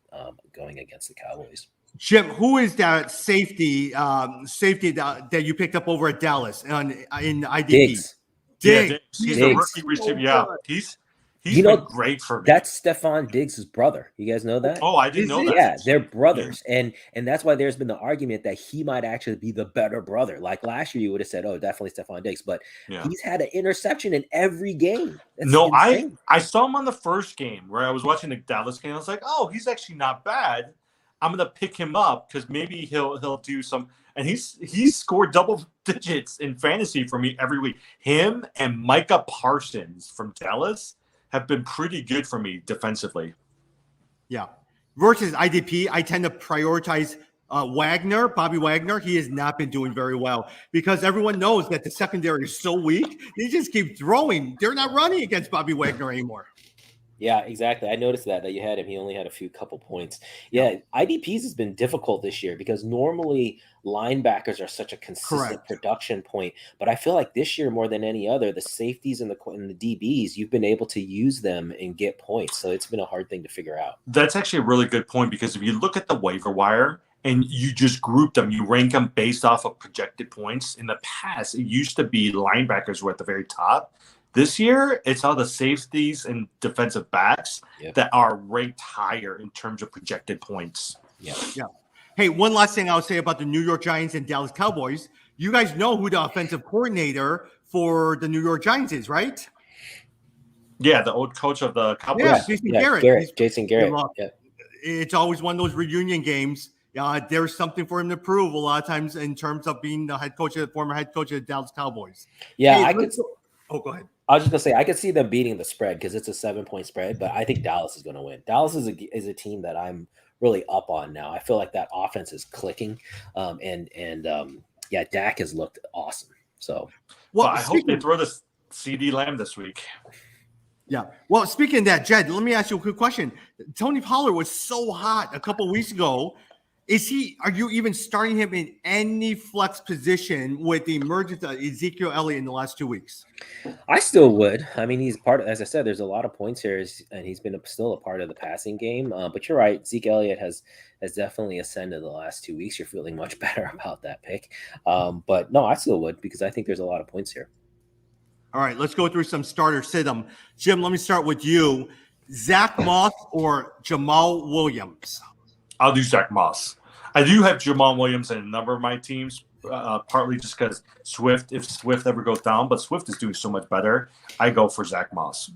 going against the Cowboys. Jim, who is that safety that you picked up over at Dallas in IDP? Diggs. He's a rookie receiver. Yeah, he's been great for me. That's Stephon Diggs' brother. You guys know that? Oh, I didn't know that. Yeah, they're brothers. Yeah. And that's why there's been the argument that he might actually be the better brother. Like last year, you would have said, oh, definitely Stephon Diggs. But he's had an interception in every game. That's insane. I saw him on the first game where I was watching the Dallas game. I was like, oh, he's actually not bad. I'm gonna pick him up because maybe he'll do some. And he's scored double digits in fantasy for me every week. Him and Micah Parsons from Dallas have been pretty good for me defensively. Yeah. Versus IDP, I tend to prioritize Bobby Wagner. He has not been doing very well because everyone knows that the secondary is so weak. They just keep throwing. They're not running against Bobby Wagner anymore. Yeah, exactly. I noticed that you had him. He only had a couple points. Yeah, IDPs has been difficult this year because normally linebackers are such a consistent production point. But I feel like this year more than any other, the safeties and the DBs, you've been able to use them and get points. So it's been a hard thing to figure out. That's actually a really good point because if you look at the waiver wire and you just group them, you rank them based off of projected points. In the past, it used to be linebackers were at the very top. This year, it's all the safeties and defensive backs that are ranked higher in terms of projected points. Yeah. Hey, one last thing I'll say about the New York Giants and Dallas Cowboys. You guys know who the offensive coordinator for the New York Giants is, right? Yeah, the old coach of the Cowboys. Yeah, Jason Garrett. Yeah. It's always one of those reunion games. There's something for him to prove a lot of times in terms of being the former head coach of the Dallas Cowboys. Yeah, go ahead. I was just gonna say I could see them beating the spread because it's a 7-point spread, but I think Dallas is going to win. Dallas is a team that I'm really up on now. I feel like that offense is clicking, Dak has looked awesome. So, well, I hope they throw the CD Lamb this week. Yeah. Well, speaking of that, Jed, let me ask you a quick question. Tony Pollard was so hot a couple of weeks ago. Are you even starting him in any flex position with the emergence of Ezekiel Elliott in the last 2 weeks? I still would. I mean, he's part of, as I said, there's a lot of points here, and he's been still a part of the passing game. But you're right. Zeke Elliott has definitely ascended the last 2 weeks. You're feeling much better about that pick. But no, I still would because I think there's a lot of points here. All right, let's go through some starter sit-em. Jim, let me start with you. Zach Moss or Jamal Williams? I'll do Zach Moss. I do have Jamal Williams in a number of my teams, partly just because if Swift ever goes down, but Swift is doing so much better, I go for Zach Moss.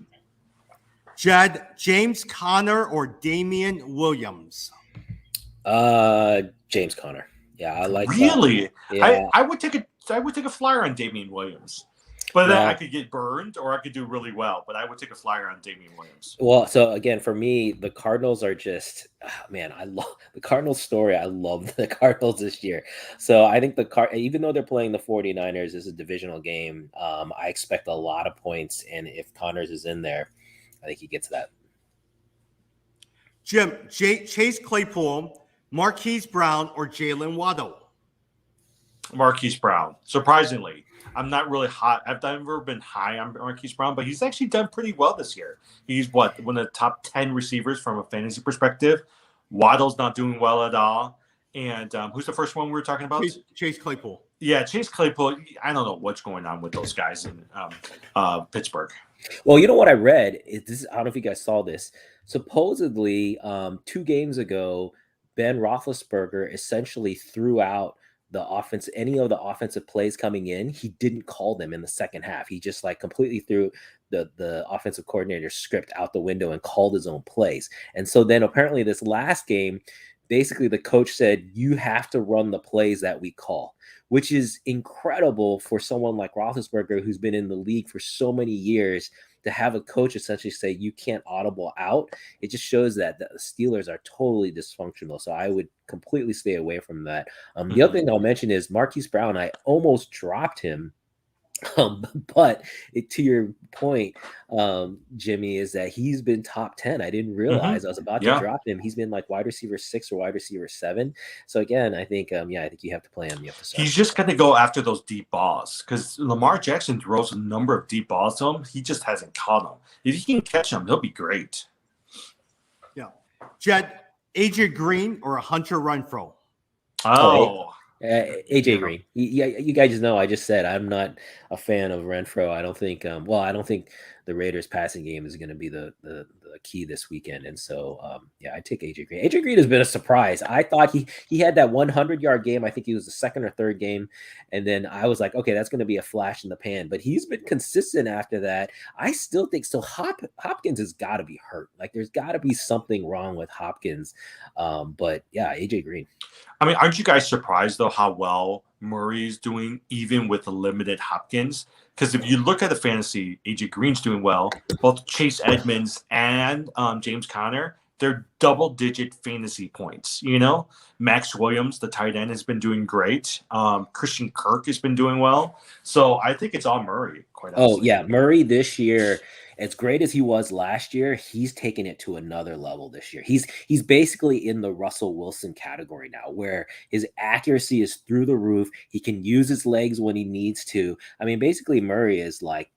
Jed, James Conner or Damian Williams? James Conner. Yeah, I like really. That. Yeah. I would take a flyer on Damian Williams. But then I could get burned or I could do really well. But I would take a flyer on Damian Williams. Well, so again, for me, the Cardinals are just, I love the Cardinals story. I love the Cardinals this year. So I think even though they're playing the 49ers as a divisional game, I expect a lot of points. And if Connors is in there, I think he gets that. Jim, Chase Claypool, Marquis Brown, or Jalen Waddle? Marquis Brown. Surprisingly. I'm not really hot. I've never been high on Marquis Brown, but he's actually done pretty well this year. He's one of the top 10 receivers from a fantasy perspective. Waddle's not doing well at all. And who's the first one we were talking about? Chase Claypool. Yeah, Chase Claypool. I don't know what's going on with those guys in Pittsburgh. Well, you know what I read? I don't know if you guys saw this. Supposedly, 2 games ago, Ben Roethlisberger essentially threw out any of the offensive plays coming in. He didn't call them in the second half. He just completely threw the offensive coordinator's script out the window and called his own plays. And so then apparently this last game, basically the coach said, you have to run the plays that we call, which is incredible for someone like Roethlisberger, who's been in the league for so many years, to have a coach essentially say you can't audible out. It just shows that the Steelers are totally dysfunctional. So I would completely stay away from that. The other thing I'll mention is Marquise Brown. I almost dropped him. But to your point, Jimmy, is that he's been top 10. I didn't realize I was about to drop him. He's been like wide receiver 6 or wide receiver 7. So again, I think you have to play him. You have to start. He's just going to go after those deep balls because Lamar Jackson throws a number of deep balls to him. He just hasn't caught them. If he can catch them, he'll be great. Yeah. Jed, AJ Green or a Hunter Renfrow? Oh, AJ Green. Yeah, you guys just know I just said I'm not a fan of Renfro. I don't think I don't think the Raiders passing game is going to be the key this weekend. And so I take AJ Green. AJ Green has been a surprise. I thought he had that 100-yard game. I think he was the second or third game. And then I was like, okay, that's going to be a flash in the pan. But he's been consistent after that. I still think so. Hopkins has got to be hurt. Like there's got to be something wrong with Hopkins. But yeah, AJ Green. I mean, aren't you guys surprised though how well Murray is doing even with the limited Hopkins? Because if you look at the fantasy, AJ Green's doing well. Both Chase Edmonds and James Conner, they're double-digit fantasy points. You know, Max Williams, the tight end, has been doing great. Christian Kirk has been doing well. So I think it's all Murray. Quite honestly. Oh yeah, Murray this year. As great as he was last year, he's taken it to another level this year. He's basically in the Russell Wilson category now, where his accuracy is through the roof. He can use his legs when he needs to. I mean, basically Murray is like,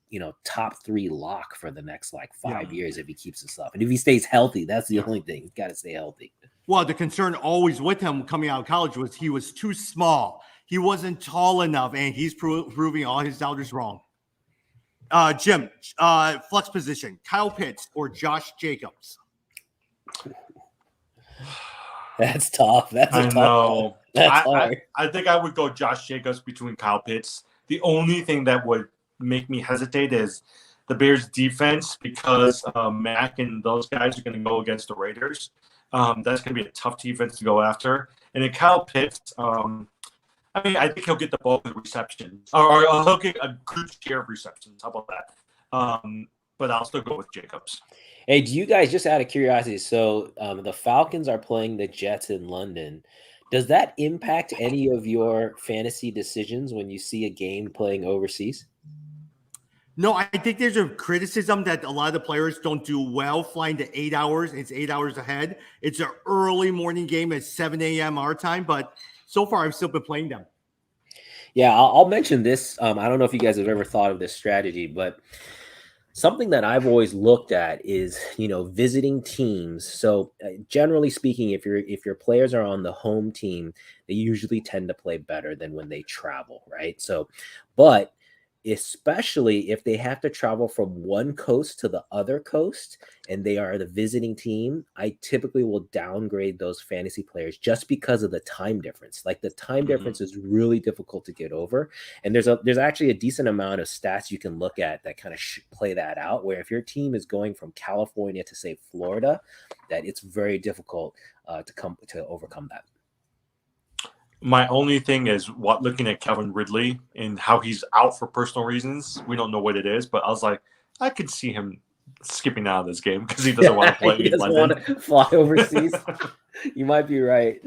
top 3 lock for the next 5 years if he keeps this up. And if he stays healthy, that's the only thing. He's got to stay healthy. Well, the concern always with him coming out of college was he was too small. He wasn't tall enough, and he's proving all his doubters wrong. Jim, flex position, Kyle Pitts or Josh Jacobs? That's tough. That's a tough one. That's hard. I think I would go Josh Jacobs between Kyle Pitts. The only thing that would make me hesitate is the Bears defense, because Mac and those guys are going to go against the Raiders. That's going to be a tough defense to go after. And then Kyle Pitts, I think he'll get the bulk of the receptions, or he'll get a good share of receptions. How about that? But I'll still go with Jacobs. Hey, do you guys, just out of curiosity, so the Falcons are playing the Jets in London. Does that impact any of your fantasy decisions when you see a game playing overseas? No, I think there's a criticism that a lot of the players don't do well flying to 8 hours. It's 8 hours ahead. It's an early morning game at 7 a.m. our time, but so far I've still been playing them. Yeah, I'll mention this. I don't know if you guys have ever thought of this strategy, but something that I've always looked at is, visiting teams. So generally speaking, if your players are on the home team, they usually tend to play better than when they travel, right? So, but especially if they have to travel from one coast to the other coast and they are the visiting team, I typically will downgrade those fantasy players just because of the time difference. Like the time difference is really difficult to get over. And there's actually a decent amount of stats you can look at that kind of play that out, where if your team is going from California to say Florida, that it's very difficult to overcome that. My only thing is looking at Calvin Ridley and how he's out for personal reasons. We don't know what it is, but I was like, I could see him skipping out of this game because he doesn't want to play he in doesn't London. want to fly overseas. You might be right.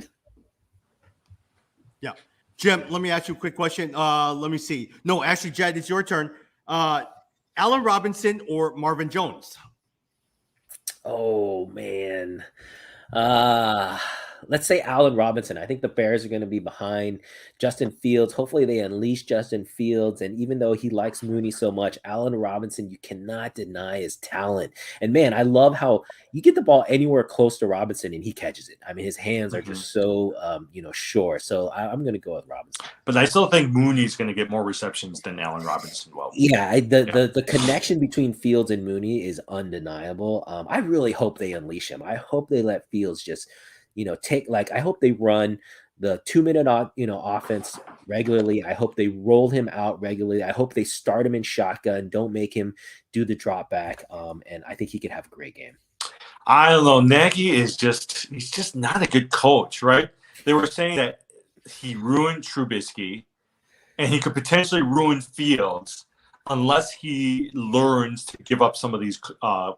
Yeah. Jim, let me ask you a quick question. Let me see. No, actually, Jed, it's your turn. Allen Robinson or Marvin Jones? Oh, man. Let's say Allen Robinson. I think the Bears are going to be behind Justin Fields. Hopefully they unleash Justin Fields. And even though he likes Mooney so much, Allen Robinson, you cannot deny his talent. And man, I love how you get the ball anywhere close to Robinson and he catches it. I mean, his hands are just so, sure. So I'm going to go with Robinson. But I still think Mooney's going to get more receptions than Allen Robinson will. Yeah, the connection between Fields and Mooney is undeniable. I really hope they unleash him. I hope they let Fields just I hope they run the 2-minute, offense regularly. I hope they roll him out regularly. I hope they start him in shotgun. Don't make him do the drop back. And I think he could have a great game. I don't know. Nagy he's just not a good coach, right? They were saying that he ruined Trubisky and he could potentially ruin Fields unless he learns to give up some of these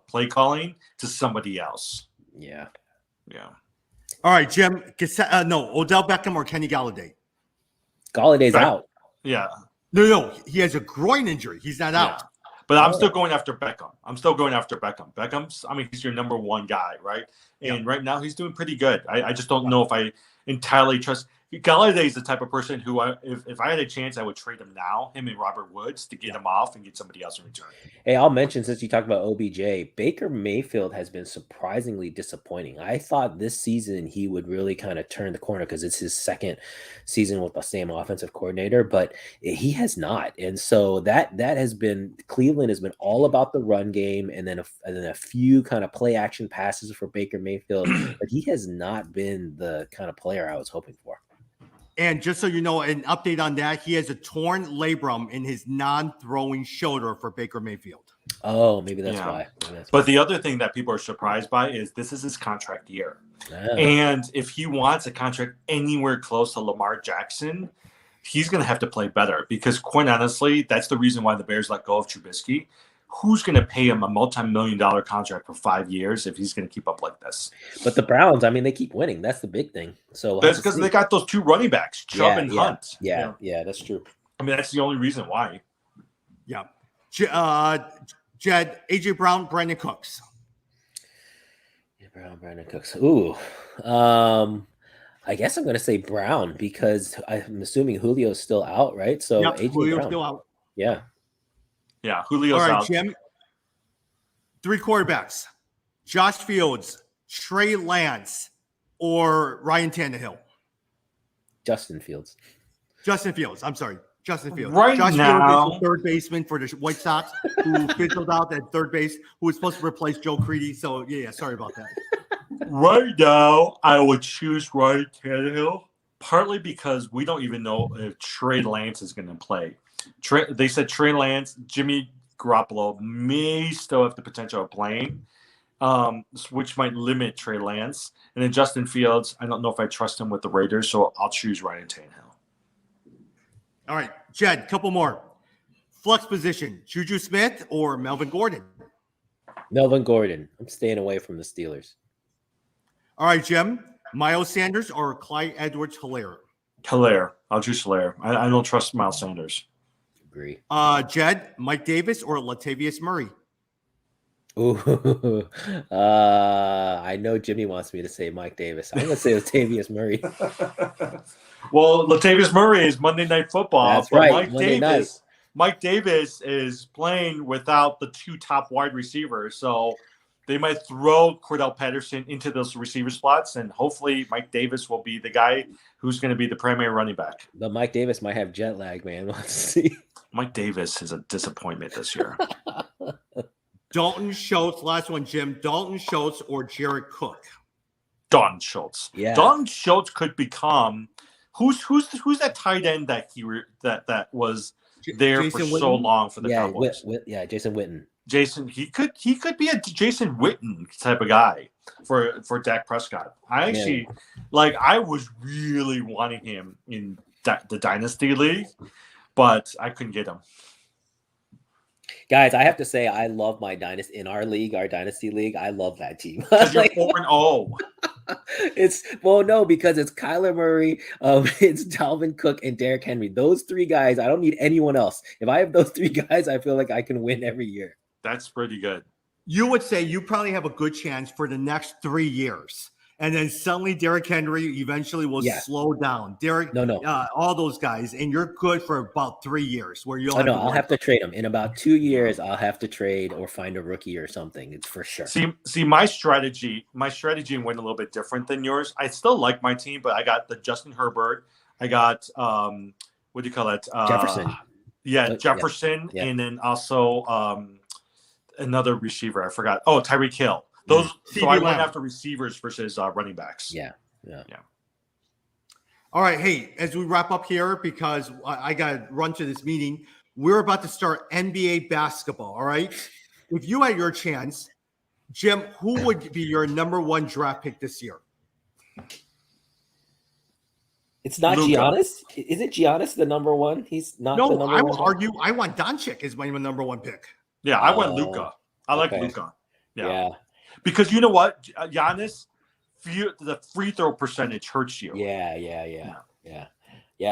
play calling to somebody else. Yeah. Yeah. All right, Jim. Odell Beckham or Kenny Gallaudet? Galladay's out. Yeah. No. He has a groin injury. He's not out. But I'm still going after Beckham. I'm still going after Beckham. Beckham's, I mean, he's your number one guy, right? And right now he's doing pretty good. I just don't know if I entirely trust. Gallaudet is the type of person who, if I had a chance, I would trade him now, him and Robert Woods, to get him off and get somebody else in return. Hey, I'll mention, since you talked about OBJ, Baker Mayfield has been surprisingly disappointing. I thought this season he would really kind of turn the corner because it's his second season with the same offensive coordinator, but he has not. And so that has been, Cleveland has been all about the run game and then a few kind of play action passes for Baker Mayfield, but he has not been the kind of player I was hoping for. And just so you know, an update on that, he has a torn labrum in his non-throwing shoulder for Baker Mayfield. Oh, maybe that's why. But the other thing that people are surprised by is this is his contract year. And if he wants a contract anywhere close to Lamar Jackson, he's going to have to play better because, quite honestly, that's the reason why the Bears let go of Trubisky. Who's going to pay him a multi-million-dollar contract for 5 years if he's going to keep up like this? But the Browns, I mean, they keep winning. That's the big thing. So that's because they got those two running backs, Chubb and Hunt. Yeah, that's true. I mean, that's the only reason why. Yeah. Jed, AJ Brown, Brandon Cooks. Brandon Cooks. Ooh. I guess I'm going to say Brown because I'm assuming Julio's still out, right? So AJ Julio's Brown. still out. Yeah. Yeah, Julio's out. All right, Jim. 3 quarterbacks: Josh Fields, Trey Lance, or Ryan Tannehill. Justin Fields. I'm sorry. Justin Fields. Right Josh now, Fields is the third baseman for the White Sox who fizzled out at third base, who was supposed to replace Joe Creedy. So, yeah, sorry about that. Right now, I would choose Ryan Tannehill, partly because we don't even know if Trey Lance is going to play. They said Trey Lance, Jimmy Garoppolo may still have the potential of playing, which might limit Trey Lance. And then Justin Fields, I don't know if I trust him with the Raiders, so I'll choose Ryan Tannehill. All right, Jed, couple more. Flex position: Juju Smith or Melvin Gordon? Melvin Gordon. I'm staying away from the Steelers. All right, Jim. Miles Sanders or Clyde Edwards-Helaire? Helaire. I'll choose Helaire. I don't trust Miles Sanders. Agree. Jed, Mike Davis or Latavius Murray? Ooh, I know Jimmy wants me to say Mike Davis. I'm going to say Latavius Murray. Well, Latavius Murray is Monday Night Football. That's right. Mike Davis is playing without the 2 top wide receivers, so they might throw Cordell Patterson into those receiver slots, and hopefully Mike Davis will be the guy who's going to be the primary running back. But Mike Davis might have jet lag, man. Let's see. Mike Davis is a disappointment this year. Dalton Schultz, last one, Jim. Dalton Schultz or Jared Cook? Dalton Schultz. Yeah. Dalton Schultz could become who's that tight end that that was there Jason for Witten? so long for the Cowboys. Jason Witten. Jason, he could be a Jason Witten type of guy for Dak Prescott. I was really wanting him in the Dynasty League, but I couldn't get him. Guys, I have to say I love my dynasty in our Dynasty League. I love that team. Because you're 4-0. Because it's Kyler Murray, it's Dalvin Cook, and Derrick Henry. Those 3 guys, I don't need anyone else. If I have those 3 guys, I feel like I can win every year. That's pretty good. You would say you probably have a good chance for the next 3 years. And then suddenly Derrick Henry eventually will slow down. All those guys, and you're good for about 3 years. Where you'll I'll have to trade them in about 2 years. I'll have to trade or find a rookie or something. It's for sure. See, my strategy went a little bit different than yours. I still like my team, but I got the Justin Herbert. I got what do you call it? Jefferson. Jefferson, and then also another receiver. I forgot. Oh, Tyreek Hill. So I went after receivers versus running backs. Yeah. All right. Hey, as we wrap up here, because I got to run to this meeting, we're about to start NBA basketball. All right. If you had your chance, Jim, who would be your number 1 draft pick this year? It's not Luka. Giannis. Is it Giannis the number 1? He's not. No, the number I one will argue. I want Doncic as my number 1 pick. Yeah, I went Luka. I like Luka. Yeah. Because you know what, Giannis, the free throw percentage hurts you. Yeah.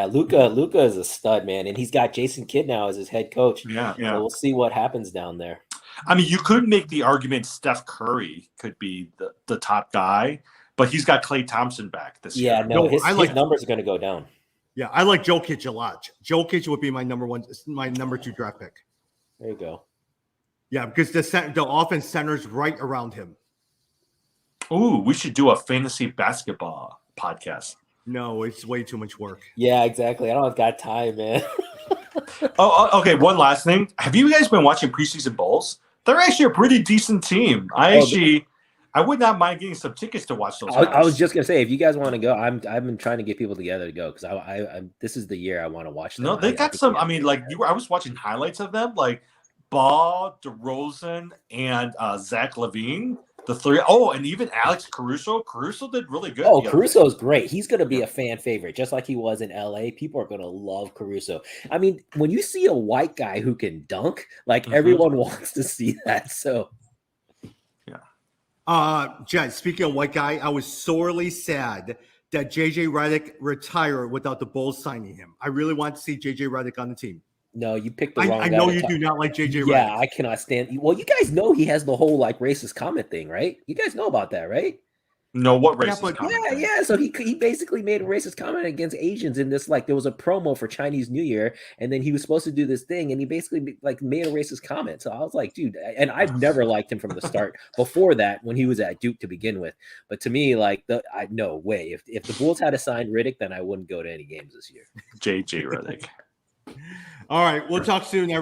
Luka is a stud, man, and he's got Jason Kidd now as his head coach. Yeah. So we'll see what happens down there. I mean, you could make the argument Steph Curry could be the top guy, but he's got Klay Thompson back this year. Yeah, no, No, his I like- numbers are going to go down. Yeah, I like Jokic a lot. Jokic would be my number 2 draft pick. There you go. Yeah, because the offense centers right around him. Ooh, we should do a fantasy basketball podcast. No, it's way too much work. Yeah, exactly. I don't have got time, man. Okay. One last thing. Have you guys been watching preseason bowls? They're actually a pretty decent team. I would not mind getting some tickets to watch those. I was just gonna say, if you guys want to go, I've been trying to get people together to go because I this is the year I want to watch them. No, they got some. I mean, like I was watching highlights of them, like Ball, DeRozan, and Zach LaVine. The three. Oh, and even Alex Caruso. Caruso did really good. Oh, Caruso's great. He's going to be a fan favorite, just like he was in LA. People are going to love Caruso. I mean, when you see a white guy who can dunk, like everyone wants to see that. So, Jed, speaking of white guy, I was sorely sad that JJ Redick retired without the Bulls signing him. I really want to see JJ Redick on the team. no, you picked the wrong guy. I know you do not like JJ Redick. Yeah, I cannot stand. Well, you guys know he has the whole like racist comment thing, right? You guys know about that, right? No, what racist comment? Yeah. So he basically made a racist comment against Asians in this. Like there was a promo for Chinese New Year, and then he was supposed to do this thing, and he basically like made a racist comment. So I was like, dude, and I've never liked him from the start. Before that, when he was at Duke to begin with, but to me, like no way. If the Bulls had assigned Riddick, then I wouldn't go to any games this year. JJ Redick. All right, we'll talk soon, everyone.